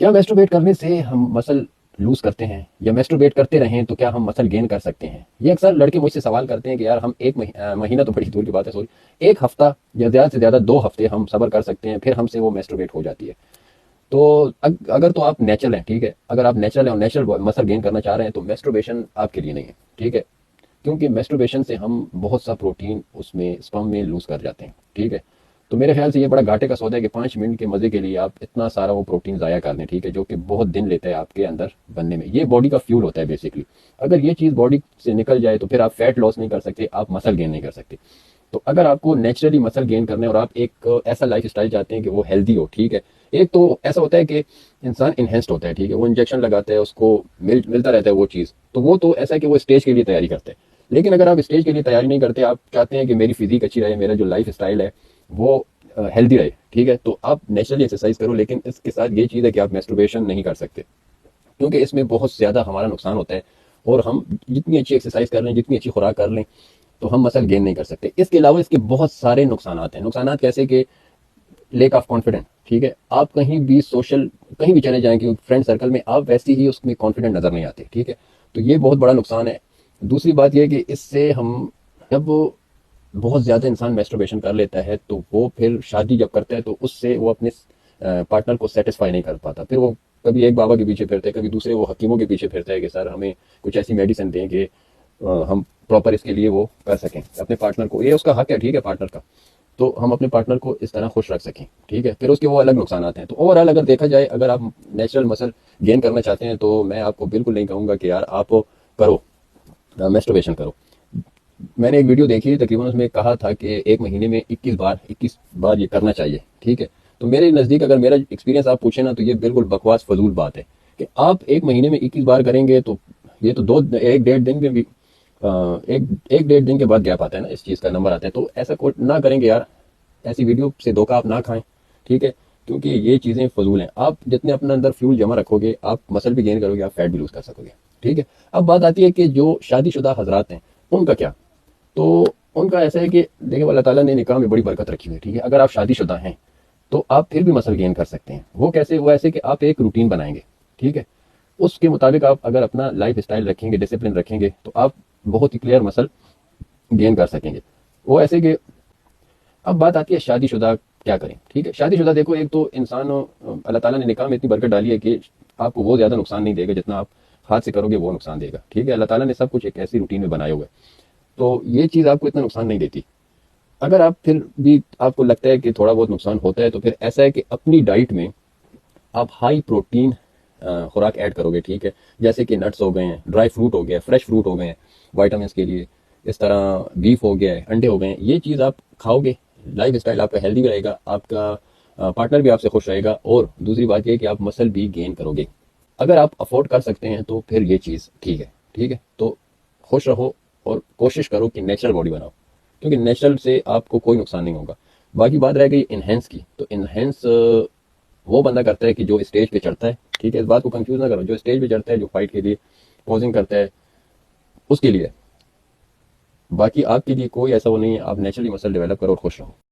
क्या मैस्टरबेट करने से हम मसल लूज करते हैं, या मैस्टरबेट करते रहें तो क्या हम मसल गेन कर सकते हैं? ये अक्सर लड़के मुझसे सवाल करते हैं कि यार हम एक महीना तो बड़ी दूर की बात है, सॉरी, एक हफ्ता या ज़्यादा से ज़्यादा 2 हफ्ते हम सब्र कर सकते हैं, फिर हमसे वो मैस्टरबेट हो जाती है। तो अगर तो आप नेचुरल हैं, ठीक है, अगर आप नेचुरल हैं और नेचुरल मसल गेन करना चाह रहे हैं तो मैस्टरबेशन आपके लिए नहीं है, ठीक है। क्योंकि मैस्टरबेशन से हम बहुत सा प्रोटीन उसमें स्पर्म में लूज कर जाते हैं, ठीक है। तो मेरे ख्याल से ये बड़ा घाटे का सौदा है कि 5 मिनट के मजे के लिए आप इतना सारा वो प्रोटीन ज़ाया कर लें, ठीक है, जो कि बहुत दिन लेता है आपके अंदर बनने में। ये बॉडी का फ्यूल होता है बेसिकली। अगर ये चीज़ बॉडी से निकल जाए तो फिर आप फैट लॉस नहीं कर सकते, आप मसल गेन नहीं कर सकते। तो अगर आपको नेचुरली मसल गेन करना है और आप एक ऐसा लाइफ स्टाइल चाहते हैं कि वो हेल्दी हो, ठीक है। एक तो ऐसा होता है कि इंसान इनहेंस्ड होता है, ठीक है, वो इंजेक्शन लगाता है, उसको मिलता रहता है वो चीज़, तो वो तो ऐसा है कि वो स्टेज के लिए तैयारी करते हैं। लेकिन अगर आप स्टेज के लिए तैयारी नहीं करते, आप चाहते हैं कि मेरी फिजिक अच्छी रहे, मेरा जो लाइफ स्टाइल है वो हेल्दी रहे, ठीक है, तो आप नेचुरली एक्सरसाइज करो। लेकिन इसके साथ ये चीज़ है कि आप मैस्टरबेशन नहीं कर सकते, क्योंकि इसमें बहुत ज़्यादा हमारा नुकसान होता है। और हम जितनी अच्छी एक्सरसाइज कर लें, जितनी अच्छी खुराक कर लें, तो हम मसल गेन नहीं कर सकते। इसके अलावा इसके बहुत सारे नुकसान हैं। नुकसान कैसे कि लेक ऑफ कॉन्फिडेंस, ठीक है, आप कहीं भी सोशल, कहीं भी चले जाएं कि फ्रेंड सर्कल में, आप वैसे ही उसमें कॉन्फिडेंट नजर नहीं आते, ठीक है। तो ये बहुत बड़ा नुकसान है। दूसरी बात यह है कि इससे हम, जब बहुत ज़्यादा इंसान मैस्टरबेशन कर लेता है तो वो फिर शादी जब करता है तो उससे वो अपने पार्टनर को सेटिस्फाई नहीं कर पाता। फिर वो कभी एक बाबा के पीछे फिरता है, कभी दूसरे वो हकीमों के पीछे फिरता है कि सर हमें कुछ ऐसी मेडिसिन दें कि हम प्रॉपर इसके लिए वो कर सकें अपने पार्टनर को। ये उसका हक है, ठीक है, पार्टनर का। तो हम अपने पार्टनर को इस तरह खुश रख सकें, ठीक है। फिर उसके वो अलग नुकसान हैं। तो ओवरऑल अगर देखा जाए, अगर आप नेचुरल मसल गेन करना चाहते हैं तो मैं आपको बिल्कुल नहीं कहूँगा कि यार आप करो, मैस्टरबेशन करो। मैंने एक वीडियो देखी, तकरीबन उसमें कहा था कि एक महीने में 21 बार ये करना चाहिए, ठीक है। तो मेरे नज़दीक अगर मेरा एक्सपीरियंस आप पूछे ना, तो ये बिल्कुल बकवास फजूल बात है कि आप एक महीने में 21 बार करेंगे तो ये तो दो एक डेढ़ दिन में भी एक डेढ़ दिन के बाद गैप आता है ना, इस चीज़ का नंबर आता है। तो ऐसा कोई ना करेंगे यार, ऐसी वीडियो से धोखा आप ना खाएं, ठीक है। क्योंकि ये चीज़ें फजूल हैं। आप जितने अपने अंदर फ्यूल जमा रखोगे, आप मसल भी गेन करोगे, आप फैट भी लूज कर सकोगे, ठीक है। अब बात आती है कि जो शादीशुदा हजरात हैं उनका क्या। तो उनका ऐसा है कि देखिए, अल्लाह ताला ने निकाह में बड़ी बरकत रखी हुई है, ठीक है। अगर आप शादीशुदा हैं तो आप फिर भी मसल गेन कर सकते हैं। वो कैसे? वो ऐसे कि आप एक रूटीन बनाएंगे, ठीक है। उसके मुताबिक आप अगर अपना लाइफ स्टाइल रखेंगे, डिसिप्लिन रखेंगे, तो आप बहुत ही क्लियर मसल गेन कर सकेंगे। वो ऐसे कि, अब बात आती है शादीशुदा क्या करें, ठीक है। शादीशुदा देखो, एक तो इंसान, अल्लाह ताला ने निकाह में इतनी बरकत डाली है कि आपको वो ज़्यादा नुकसान नहीं देगा जितना आप हाथ से करोगे वो नुकसान देगा, ठीक है। अल्लाह ताला ने सब कुछ एक ऐसी रूटीन में बनाया हुआ है, तो ये चीज़ आपको इतना नुकसान नहीं देती। अगर आप फिर भी आपको लगता है कि थोड़ा बहुत नुकसान होता है, तो फिर ऐसा है कि अपनी डाइट में आप हाई प्रोटीन खुराक ऐड करोगे, ठीक है। जैसे कि नट्स हो गए हैं, ड्राई फ्रूट हो गया, फ्रेश फ्रूट हो गए हैं वाइटामिन के लिए, इस तरह बीफ हो गया है, अंडे हो गए हैं। ये चीज़ आप खाओगे, लाइफ स्टाइल आपका हेल्दी भी रहेगा, आपका पार्टनर भी आपसे खुश रहेगा, और दूसरी बात यह है कि आप मसल भी गेन करोगे। अगर आप अफोर्ड कर सकते हैं तो फिर ये चीज़ ठीक है, ठीक है। तो खुश रहो और कोशिश करो कि नेचुरल बॉडी बनाओ, क्योंकि नेचुरल से आपको कोई नुकसान नहीं होगा। बाकी बात रह गई इनहेंस की, तो इनहेंस वो बंदा करता है कि जो स्टेज पे चढ़ता है, ठीक है, इस बात को कंफ्यूज ना करो। जो स्टेज पे चढ़ता है, जो फाइट के लिए पोजिंग करता है, उसके लिए। बाकी आपके लिए कोई ऐसा वो नहीं है। आप नेचुरली मसल डेवलप करो और खुश रहो।